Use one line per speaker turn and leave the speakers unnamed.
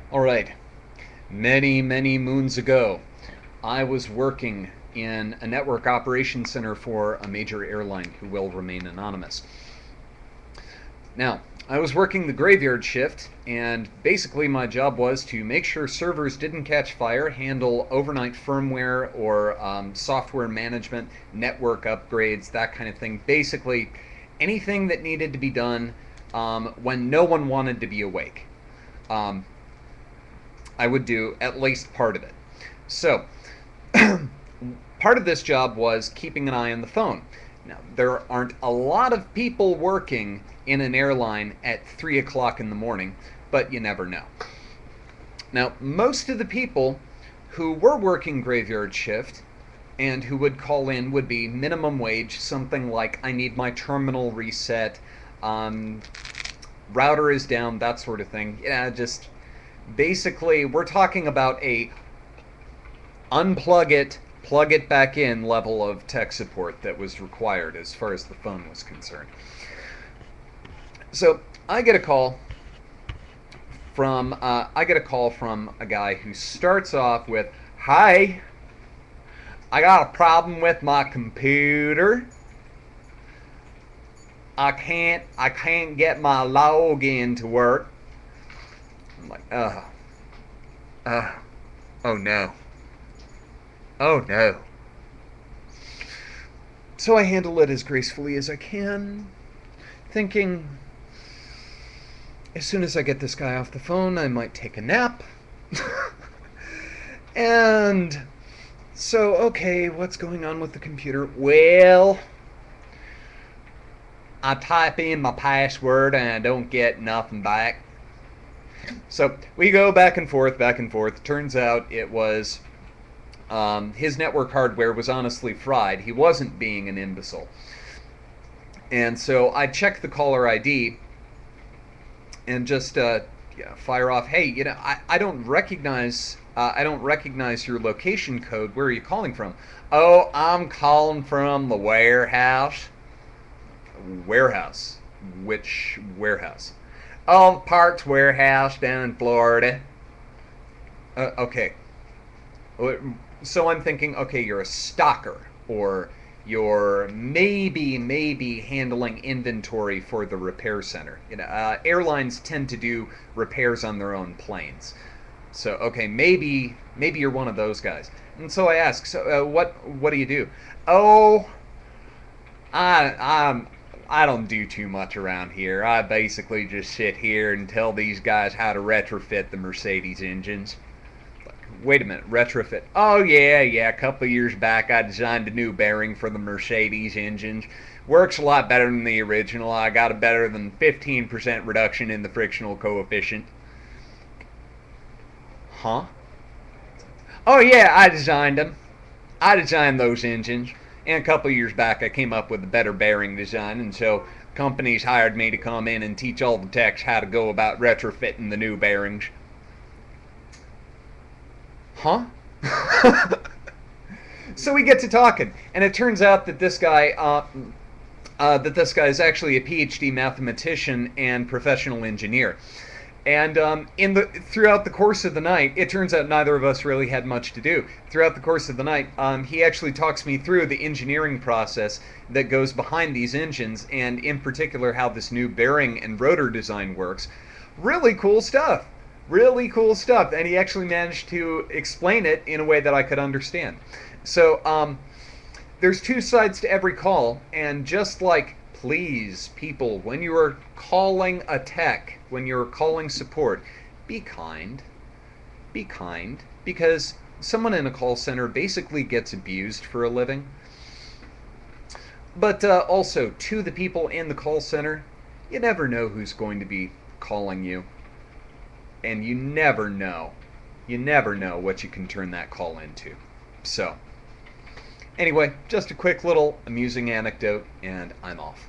All right. Many, many moons ago, I was working in a network operations center for a major airline who will remain anonymous. Now, I was working the graveyard shift, and basically my job was to make sure servers didn't catch fire, handle overnight firmware or software management, network upgrades, that kind of thing. Basically, anything that needed to be done when no one wanted to be awake. Um, I would do at least part of it. So, part of this job was keeping an eye on the phone. Now, there aren't a lot of people working in an airline at 3 o'clock in the morning, but you never know. Now, most of the people who were working graveyard shift and who would call in would be minimum wage, something like, I need my terminal reset, um, router is down, that sort of thing. Yeah, just basically, we're talking about a unplug it, plug it back in level of tech support that was required as far as the phone was concerned. So I get a call from a guy who starts off with, "Hi, I got a problem with my computer. I can't get my login to work." I'm like, uh, oh no, oh no. So I handle it as gracefully as I can, thinking as soon as I get this guy off the phone, I might take a nap. And so, okay, what's going on with the computer? Well, I type in my password and I don't get nothing back. So we go back and forth, back and forth. Turns out it was his network hardware was honestly fried. He wasn't being an imbecile. And so I check the caller ID and just fire off, "Hey, I don't recognize your location code. Where are you calling from?" "Oh, I'm calling from the warehouse." "Warehouse? Which warehouse?" "Oh, parts warehouse down in Florida." Okay. So I'm thinking, okay, you're a stocker, or you're maybe handling inventory for the repair center. Airlines tend to do repairs on their own planes. So okay, maybe you're one of those guys. And so I ask, so what do you do? "Oh, I don't do too much around here. I basically just sit here and tell these guys how to retrofit the Mercedes engines." "Wait a minute, retrofit?" "Oh yeah. A couple of years back, I designed a new bearing for the Mercedes engines. Works a lot better than the original. I got a better than 15% reduction in the frictional coefficient." "Huh?" "Oh yeah, I designed them. I designed those engines. And a couple of years back, I came up with a better bearing design, and so companies hired me to come in and teach all the techs how to go about retrofitting the new bearings." "Huh?" So we get to talking, and it turns out that this guy is actually a PhD mathematician and professional engineer. And throughout the course of the night, it turns out neither of us really had much to do. Throughout the course of the night, he actually talks me through the engineering process that goes behind these engines, and in particular how this new bearing and rotor design works. Really cool stuff. Really cool stuff, and he actually managed to explain it in a way that I could understand. So there's two sides to every call, and just like, please, people, when you are calling a tech, when you're calling support, be kind. Be kind, because someone in a call center basically gets abused for a living. But also, to the people in the call center, you never know who's going to be calling you, and you never know what you can turn that call into. So, anyway, just a quick little amusing anecdote, and I'm off.